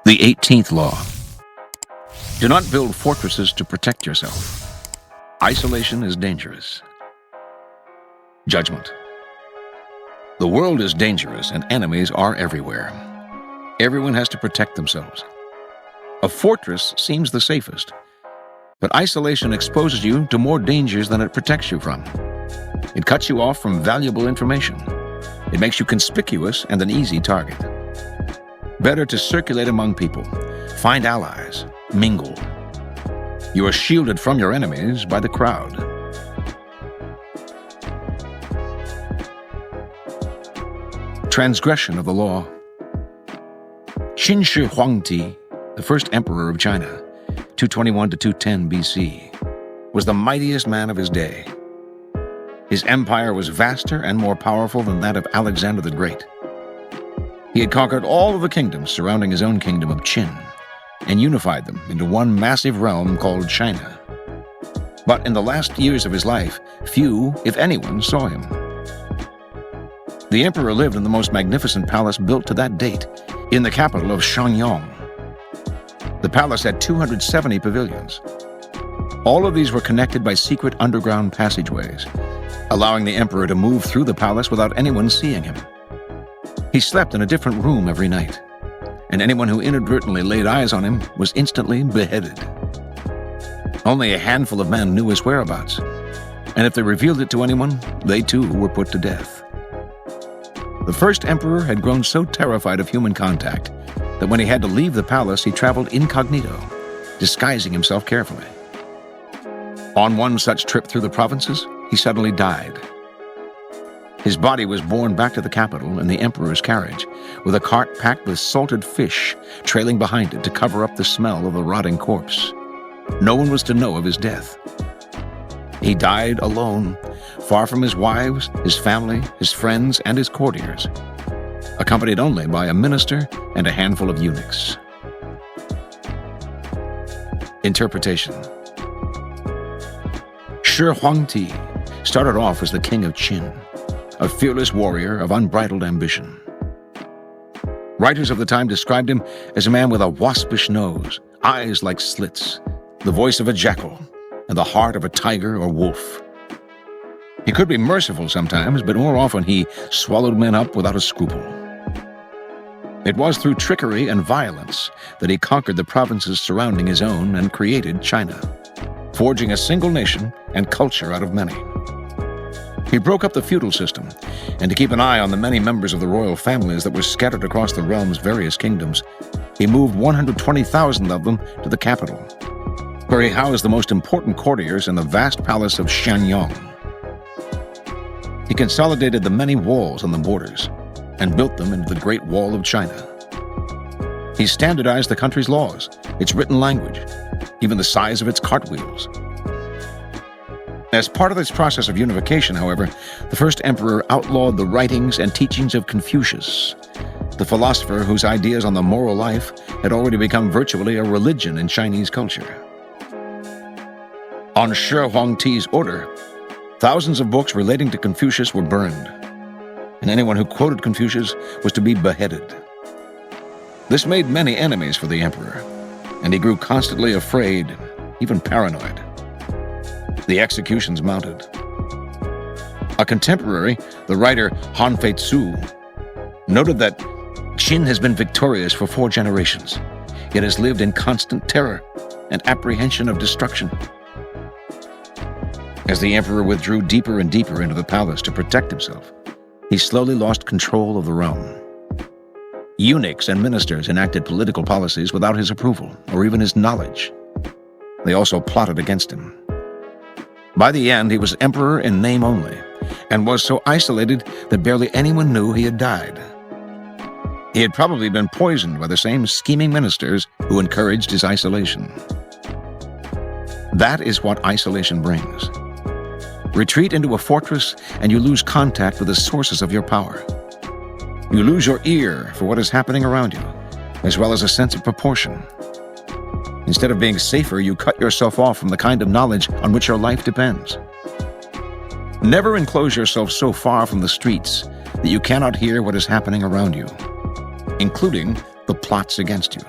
The 18th law. Do not build fortresses to protect yourself. Isolation is dangerous. Judgment. The world is dangerous and enemies are everywhere. Everyone has to protect themselves. A fortress seems the safest, but isolation exposes you to more dangers than it protects you from. It cuts you off from valuable information. It makes you conspicuous and an easy target. Better to circulate among people, find allies, mingle. You are shielded from your enemies by the crowd. Transgression of the law. Qin Shi Huangdi, the first emperor of China, 221 to 210 BC, was the mightiest man of his day. His empire was vaster and more powerful than that of Alexander the Great. He had conquered all of the kingdoms surrounding his own kingdom of Qin and unified them into one massive realm called China. But in the last years of his life, few, if anyone, saw him. The emperor lived in the most magnificent palace built to that date, in the capital of Shenyang. The palace had 270 pavilions. All of these were connected by secret underground passageways, allowing the emperor to move through the palace without anyone seeing him. He slept in a different room every night, and anyone who inadvertently laid eyes on him was instantly beheaded. Only a handful of men knew his whereabouts, and if they revealed it to anyone, they too were put to death. The first emperor had grown so terrified of human contact that when he had to leave the palace, he traveled incognito, disguising himself carefully. On one such trip through the provinces, he suddenly died. His body was borne back to the capital in the emperor's carriage, with a cart packed with salted fish trailing behind it to cover up the smell of the rotting corpse. No one was to know of his death. He died alone, far from his wives, his family, his friends, and his courtiers, accompanied only by a minister and a handful of eunuchs. Interpretation. Shi Huangdi started off as the king of Qin, a fearless warrior of unbridled ambition. Writers of the time described him as a man with a waspish nose, eyes like slits, the voice of a jackal, and the heart of a tiger or wolf. He could be merciful sometimes, but more often he swallowed men up without a scruple. It was through trickery and violence that he conquered the provinces surrounding his own and created China, forging a single nation and culture out of many. He broke up the feudal system, and to keep an eye on the many members of the royal families that were scattered across the realm's various kingdoms, he moved 120,000 of them to the capital, where he housed the most important courtiers in the vast palace of Shenyang. He consolidated the many walls on the borders and built them into the Great Wall of China. He standardized the country's laws, its written language, even the size of its cartwheels. As part of this process of unification, however, the first emperor outlawed the writings and teachings of Confucius, the philosopher whose ideas on the moral life had already become virtually a religion in Chinese culture. On Shi Huangdi's order, thousands of books relating to Confucius were burned, and anyone who quoted Confucius was to be beheaded. This made many enemies for the emperor, and he grew constantly afraid, even paranoid. The executions mounted. A contemporary, the writer Han Fei-tzu, noted that Qin has been victorious for 4 generations, yet has lived in constant terror and apprehension of destruction. As the emperor withdrew deeper and deeper into the palace to protect himself, he slowly lost control of the realm. Eunuchs and ministers enacted political policies without his approval or even his knowledge. They also plotted against him. By the end, he was emperor in name only, and was so isolated that barely anyone knew he had died. He had probably been poisoned by the same scheming ministers who encouraged his isolation. That is what isolation brings. Retreat into a fortress and you lose contact with the sources of your power. You lose your ear for what is happening around you, as well as a sense of proportion. Instead of being safer, you cut yourself off from the kind of knowledge on which your life depends. Never enclose yourself so far from the streets that you cannot hear what is happening around you, including the plots against you.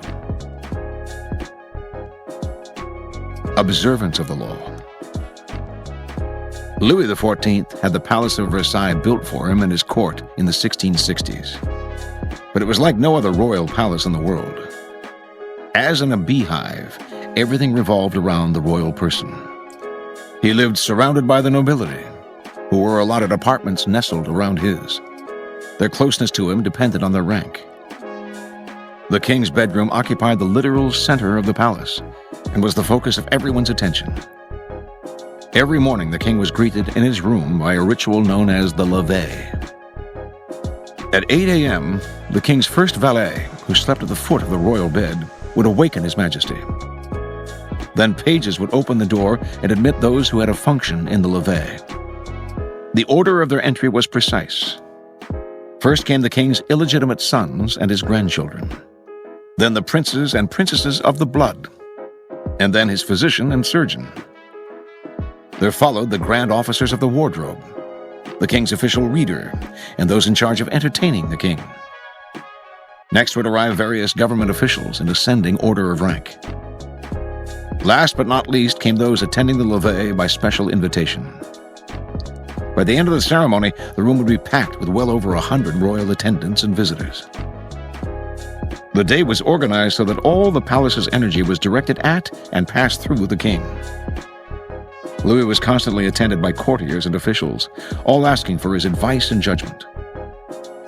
observance of the law. Louis XIV had the Palace of Versailles built for him and his court in the 1660s. But it was like no other royal palace in the world. As in a beehive, everything revolved around the royal person. He lived surrounded by the nobility, who were allotted apartments nestled around his. Their closeness to him depended on their rank. The king's bedroom occupied the literal center of the palace and was the focus of everyone's attention. Every morning the king was greeted in his room by a ritual known as the levee. At 8 a.m., the king's first valet, who slept at the foot of the royal bed, would awaken His Majesty. Then pages would open the door and admit those who had a function in the levee. The order of their entry was precise. First came the king's illegitimate sons and his grandchildren, then the princes and princesses of the blood, and then his physician and surgeon. There followed the grand officers of the wardrobe, the king's official reader, and those in charge of entertaining the king. Next would arrive various government officials in ascending order of rank. Last but not least came those attending the levee by special invitation. By the end of the ceremony, the room would be packed with well over 100 royal attendants and visitors. The day was organized so that all the palace's energy was directed at and passed through the king. Louis was constantly attended by courtiers and officials, all asking for his advice and judgment.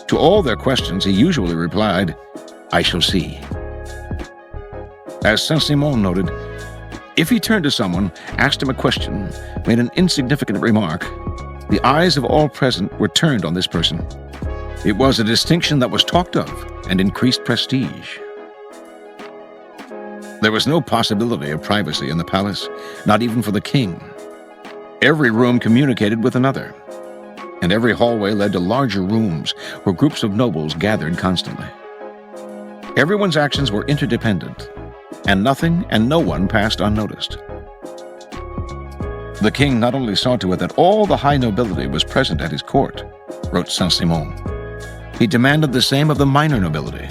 To all their questions, he usually replied, "I shall see." As Saint-Simon noted, if he turned to someone, asked him a question, made an insignificant remark, the eyes of all present were turned on this person. It was a distinction that was talked of and increased prestige. There was no possibility of privacy in the palace, not even for the king. Every room communicated with another, and every hallway led to larger rooms where groups of nobles gathered constantly. Everyone's actions were interdependent, and nothing and no one passed unnoticed. The king not only saw to it that all the high nobility was present at his court, wrote Saint-Simon, he demanded the same of the minor nobility.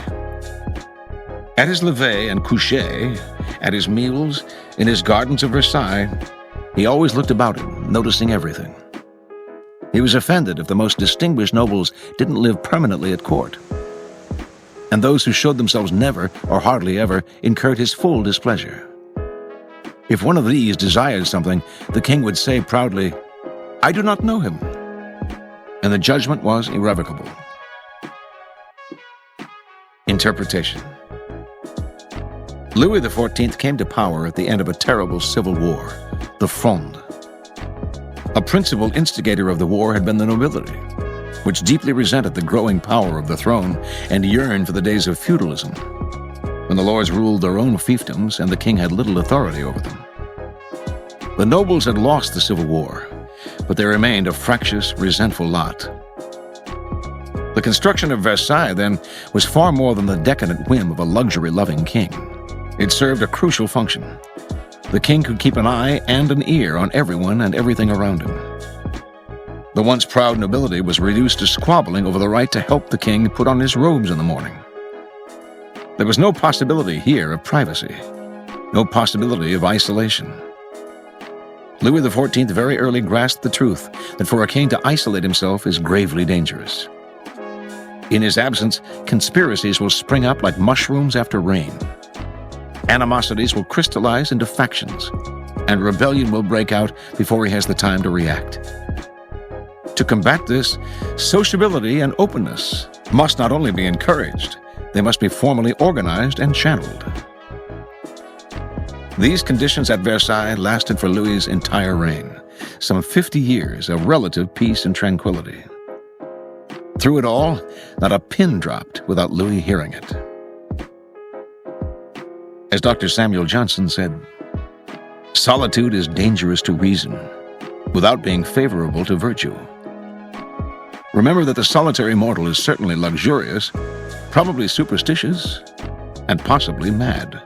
At his levee and coucher, at his meals, in his gardens of Versailles, he always looked about him, noticing everything. He was offended if the most distinguished nobles didn't live permanently at court, and those who showed themselves never, or hardly ever, incurred his full displeasure. If one of these desired something, the king would say proudly, "I do not know him," and the judgment was irrevocable. Interpretation. Louis XIV came to power at the end of a terrible civil war, the Fronde. A principal instigator of the war had been the nobility, which deeply resented the growing power of the throne and yearned for the days of feudalism, when the lords ruled their own fiefdoms and the king had little authority over them. The nobles had lost the Civil War, but they remained a fractious, resentful lot. The construction of Versailles, then, was far more than the decadent whim of a luxury-loving king. It served a crucial function. The king could keep an eye and an ear on everyone and everything around him. The once proud nobility was reduced to squabbling over the right to help the king put on his robes in the morning. There was no possibility here of privacy, no possibility of isolation. Louis XIV very early grasped the truth that for a king to isolate himself is gravely dangerous. In his absence, conspiracies will spring up like mushrooms after rain. Animosities will crystallize into factions, and rebellion will break out before he has the time to react. To combat this, sociability and openness must not only be encouraged, they must be formally organized and channeled. These conditions at Versailles lasted for Louis's entire reign, some 50 years of relative peace and tranquility. Through it all, not a pin dropped without Louis hearing it. As Dr. Samuel Johnson said, "Solitude is dangerous to reason, without being favorable to virtue." Remember that the solitary mortal is certainly luxurious, probably superstitious, and possibly mad.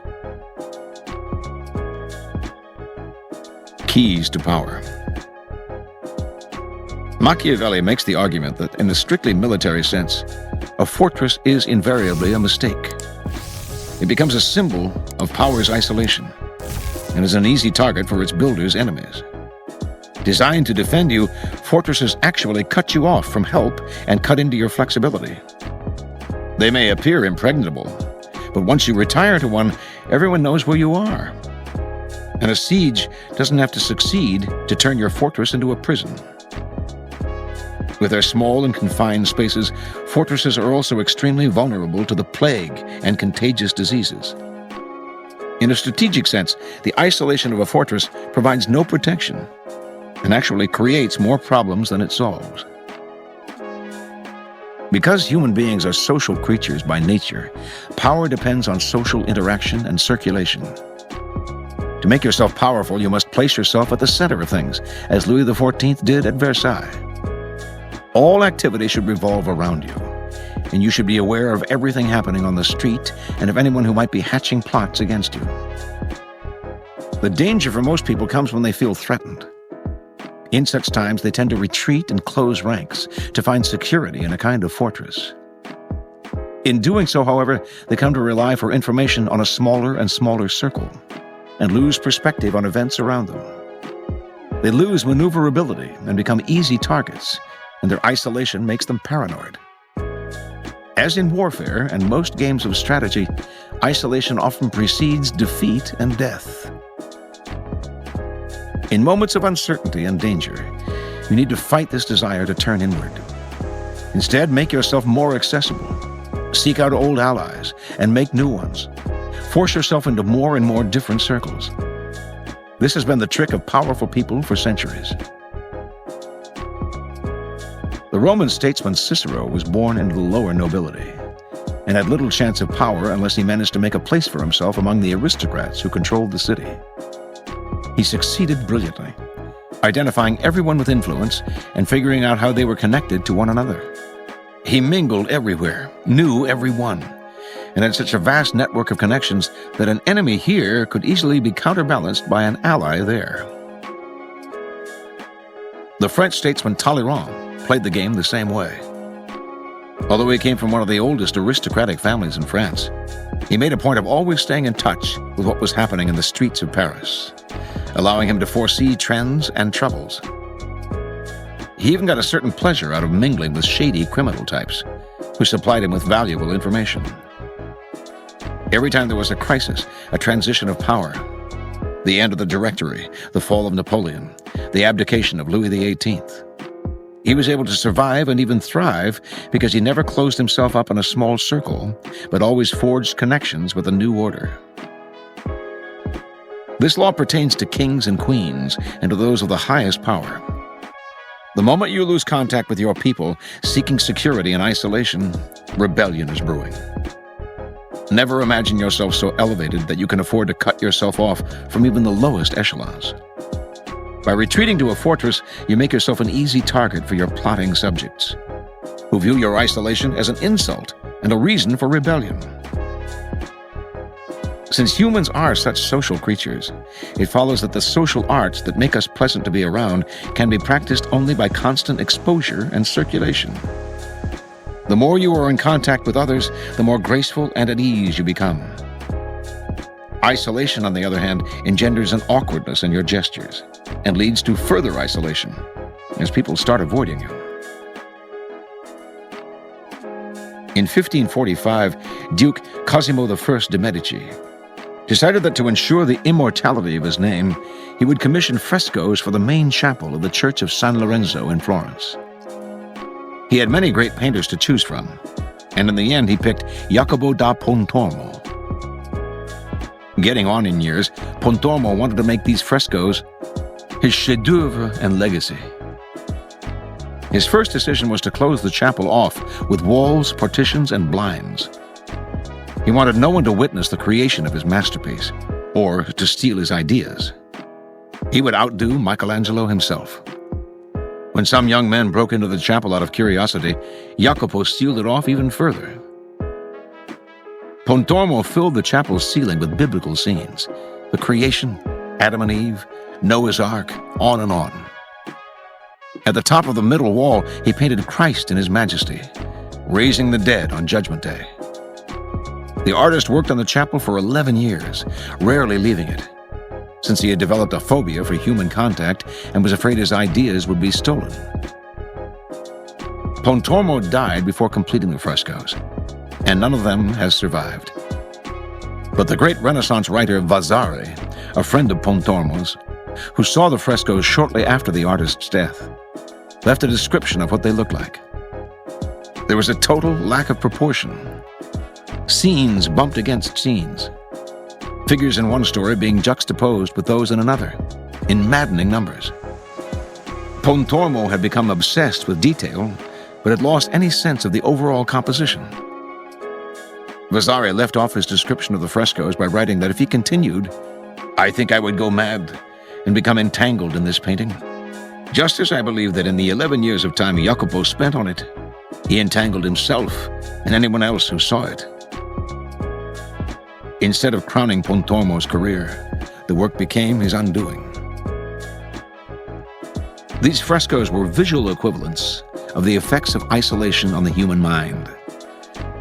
Keys to power. Machiavelli makes the argument that in a strictly military sense, a fortress is invariably a mistake. It becomes a symbol of power's isolation. and is an easy target for its builders' enemies. Designed to defend you, fortresses actually cut you off from help and cut into your flexibility. They may appear impregnable, but once you retire to one, everyone knows where you are. And a siege doesn't have to succeed to turn your fortress into a prison. With their small and confined spaces, fortresses are also extremely vulnerable to the plague and contagious diseases. In a strategic sense, the isolation of a fortress provides no protection and actually creates more problems than it solves. Because human beings are social creatures by nature, power depends on social interaction and circulation. To make yourself powerful, you must place yourself at the center of things, as Louis XIV did at Versailles. All activity should revolve around you, and you should be aware of everything happening on the street and of anyone who might be hatching plots against you. The danger for most people comes when they feel threatened. In such times, they tend to retreat and close ranks to find security in a kind of fortress. In doing so, however, they come to rely for information on a smaller and smaller circle and lose perspective on events around them. They lose maneuverability and become easy targets, and their isolation makes them paranoid. As in warfare and most games of strategy, isolation often precedes defeat and death. In moments of uncertainty and danger, you need to fight this desire to turn inward. Instead, make yourself more accessible. Seek out old allies and make new ones. Force yourself into more and more different circles. This has been the trick of powerful people for centuries. The Roman statesman Cicero was born into the lower nobility and had little chance of power unless he managed to make a place for himself among the aristocrats who controlled the city. He succeeded brilliantly, identifying everyone with influence and figuring out how they were connected to one another. He mingled everywhere, knew everyone, and had such a vast network of connections that an enemy here could easily be counterbalanced by an ally there. The French statesman Talleyrand played the game the same way. Although he came from one of the oldest aristocratic families in France, he made a point of always staying in touch with what was happening in the streets of Paris, allowing him to foresee trends and troubles. He even got a certain pleasure out of mingling with shady criminal types, who supplied him with valuable information. Every time there was a crisis, a transition of power, the end of the Directory, the fall of Napoleon, the abdication of Louis XVIII, he was able to survive and even thrive because he never closed himself up in a small circle, but always forged connections with a new order. This law pertains to kings and queens and to those of the highest power. The moment you lose contact with your people, seeking security in isolation, rebellion is brewing. Never imagine yourself so elevated that you can afford to cut yourself off from even the lowest echelons. By retreating to a fortress, you make yourself an easy target for your plotting subjects, who view your isolation as an insult and a reason for rebellion. Since humans are such social creatures, it follows that the social arts that make us pleasant to be around can be practiced only by constant exposure and circulation. The more you are in contact with others, the more graceful and at ease you become. Isolation, on the other hand, engenders an awkwardness in your gestures and leads to further isolation as people start avoiding you. In 1545, Duke Cosimo I de' Medici decided that to ensure the immortality of his name, he would commission frescoes for the main chapel of the Church of San Lorenzo in Florence. He had many great painters to choose from, and in the end he picked Jacopo da Pontormo. Getting on in years, Pontormo wanted to make these frescoes his chef-d'oeuvre and legacy. His first decision was to close the chapel off with walls, partitions, and blinds. He wanted no one to witness the creation of his masterpiece, or to steal his ideas. He would outdo Michelangelo himself. When some young men broke into the chapel out of curiosity, Jacopo sealed it off even further. Pontormo filled the chapel's ceiling with biblical scenes, the creation, Adam and Eve, Noah's Ark, on and on. At the top of the middle wall, he painted Christ in his majesty, raising the dead on Judgment Day. The artist worked on the chapel for 11 years, rarely leaving it. since he had developed a phobia for human contact and was afraid his ideas would be stolen. Pontormo died before completing the frescoes, and none of them has survived. But the great Renaissance writer Vasari, a friend of Pontormo's, who saw the frescoes shortly after the artist's death, left a description of what they looked like. There was a total lack of proportion. Scenes bumped against scenes. Figures in one story being juxtaposed with those in another, in maddening numbers. Pontormo had become obsessed with detail, but had lost any sense of the overall composition. Vasari left off his description of the frescoes by writing that if he continued, "I think I would go mad and become entangled in this painting. Just as I believe that in the 11 years of time Jacopo spent on it, he entangled himself and anyone else who saw it." Instead of crowning Pontormo's career, the work became his undoing. These frescoes were visual equivalents of the effects of isolation on the human mind.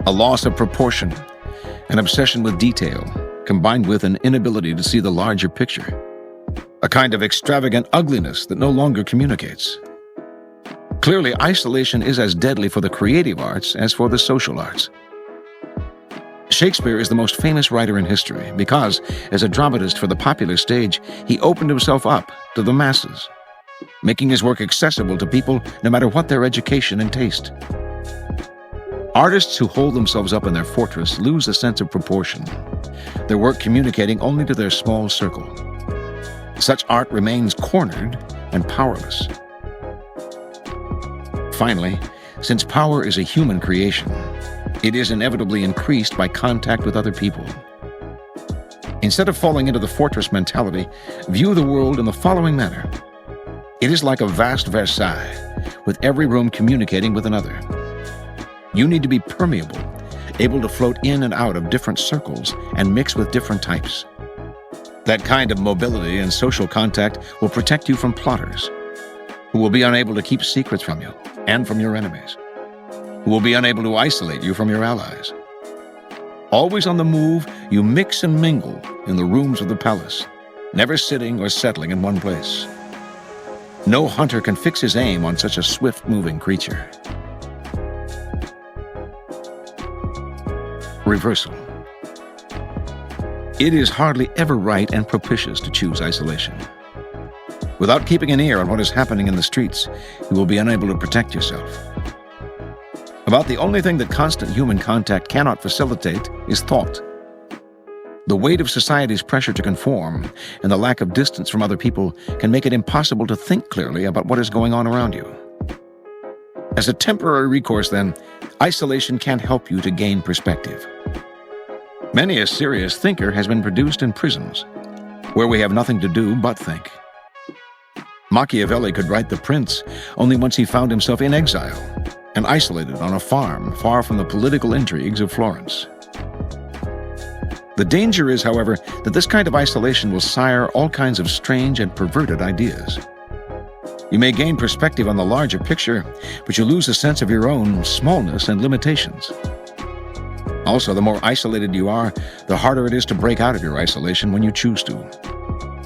A loss of proportion, an obsession with detail, combined with an inability to see the larger picture. A kind of extravagant ugliness that no longer communicates. Clearly, isolation is as deadly for the creative arts as for the social arts. Shakespeare is the most famous writer in history because, as a dramatist for the popular stage, he opened himself up to the masses, making his work accessible to people no matter what their education and taste. Artists who hold themselves up in their fortress lose a sense of proportion, their work communicating only to their small circle. Such art remains cornered and powerless. Finally, since power is a human creation, it is inevitably increased by contact with other people. Instead of falling into the fortress mentality, view the world in the following manner. It is like a vast Versailles, with every room communicating with another. You need to be permeable, able to float in and out of different circles and mix with different types. That kind of mobility and social contact will protect you from plotters, who will be unable to keep secrets from you and from your enemies, who will be unable to isolate you from your allies. Always on the move, you mix and mingle in the rooms of the palace, never sitting or settling in one place. No hunter can fix his aim on such a swift-moving creature. Reversal. It is hardly ever right and propitious to choose isolation. Without keeping an ear on what is happening in the streets, you will be unable to protect yourself. About the only thing that constant human contact cannot facilitate is thought. The weight of society's pressure to conform and the lack of distance from other people can make it impossible to think clearly about what is going on around you. As a temporary recourse, then, isolation can help you to gain perspective. Many a serious thinker has been produced in prisons, where we have nothing to do but think. Machiavelli could write The Prince only once he found himself in exile and isolated on a farm far from the political intrigues of Florence. The danger is, however, that this kind of isolation will sire all kinds of strange and perverted ideas. You may gain perspective on the larger picture, but you lose a sense of your own smallness and limitations. Also, the more isolated you are, the harder it is to break out of your isolation when you choose to.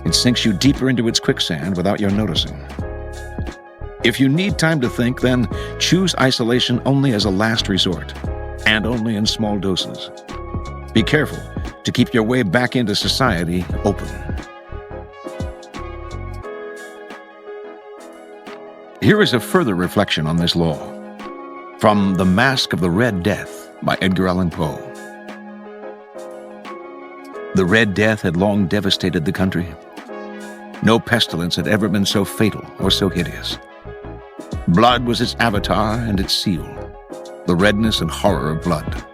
It sinks you deeper into its quicksand without your noticing. If you need time to think, then choose isolation only as a last resort, and only in small doses. Be careful to keep your way back into society open. Here is a further reflection on this law, from The Mask of the Red Death by Edgar Allan Poe. The Red Death had long devastated the country. No pestilence had ever been so fatal or so hideous. Blood was its avatar and its seal, the redness and horror of blood.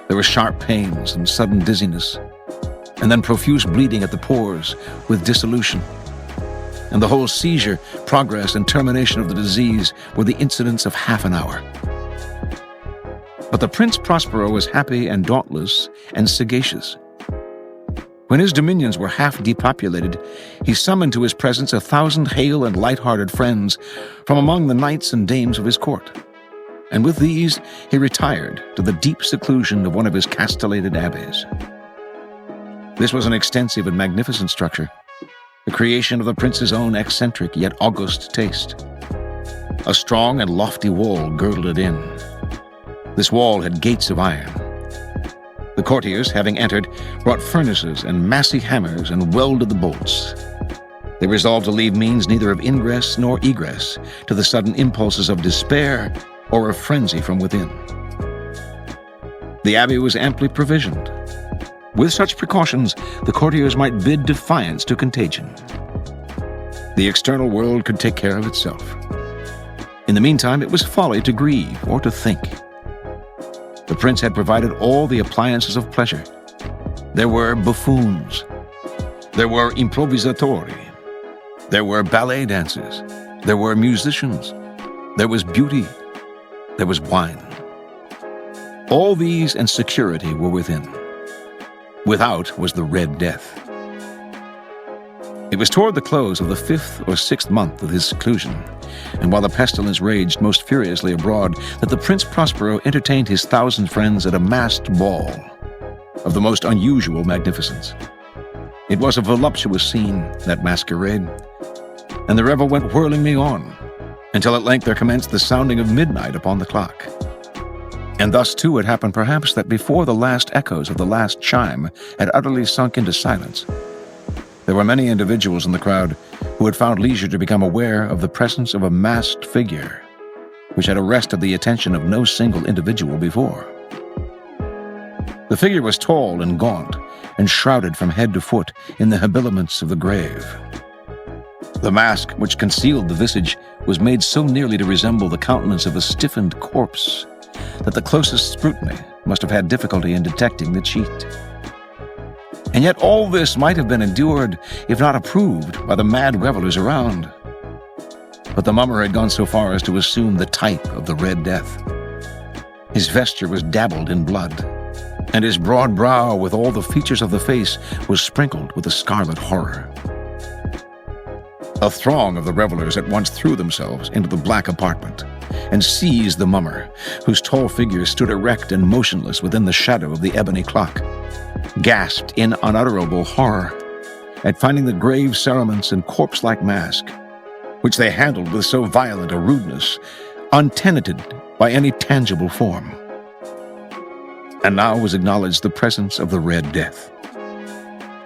There were sharp pains and sudden dizziness, and then profuse bleeding at the pores with dissolution. And the whole seizure, progress, and termination of the disease were the incidents of half an hour. But the Prince Prospero was happy and dauntless and sagacious. When his dominions were half depopulated, he summoned to his presence 1,000 hale and light-hearted friends from among the knights and dames of his court. And with these, he retired to the deep seclusion of one of his castellated abbeys. This was an extensive and magnificent structure, the creation of the prince's own eccentric yet august taste. A strong and lofty wall girdled it in. This wall had gates of iron. The courtiers, having entered, brought furnaces and massy hammers and welded the bolts. They resolved to leave means neither of ingress nor egress to the sudden impulses of despair or of frenzy from within. The abbey was amply provisioned. With such precautions, the courtiers might bid defiance to contagion. The external world could take care of itself. In the meantime, it was folly to grieve or to think. The prince had provided all the appliances of pleasure. There were buffoons. There were improvisatori. There were ballet dancers. There were musicians. There was beauty. There was wine. All these and security were within. Without was the Red Death. It was toward the close of the 5th or 6th month of his seclusion, and while the pestilence raged most furiously abroad, that the Prince Prospero entertained his 1,000 friends at a masked ball of the most unusual magnificence. It was a voluptuous scene, that masquerade, and the revel went whirlingly on, until at length there commenced the sounding of midnight upon the clock. And thus, too, it happened perhaps that before the last echoes of the last chime had utterly sunk into silence, there were many individuals in the crowd who had found leisure to become aware of the presence of a masked figure, which had arrested the attention of no single individual before. The figure was tall and gaunt, and shrouded from head to foot in the habiliments of the grave. The mask which concealed the visage was made so nearly to resemble the countenance of a stiffened corpse that the closest scrutiny must have had difficulty in detecting the cheat. And yet all this might have been endured, if not approved, by the mad revelers around. But the mummer had gone so far as to assume the type of the Red Death. His vesture was dabbled in blood, and his broad brow, with all the features of the face, was sprinkled with a scarlet horror. A throng of the revelers at once threw themselves into the black apartment and seized the mummer, whose tall figure stood erect and motionless within the shadow of the ebony clock, gasped in unutterable horror at finding the grave cerements and corpse-like mask, which they handled with so violent a rudeness, untenanted by any tangible form. And now was acknowledged the presence of the Red Death.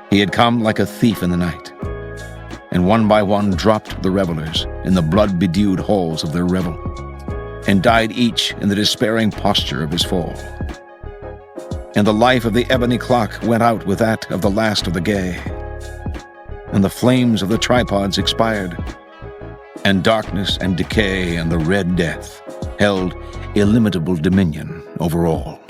He had come like a thief in the night, and one by one dropped the revelers in the blood-bedewed halls of their revel, and died each in the despairing posture of his fall. And the life of the ebony clock went out with that of the last of the gay, and the flames of the tripods expired, and darkness and decay and the Red Death held illimitable dominion over all.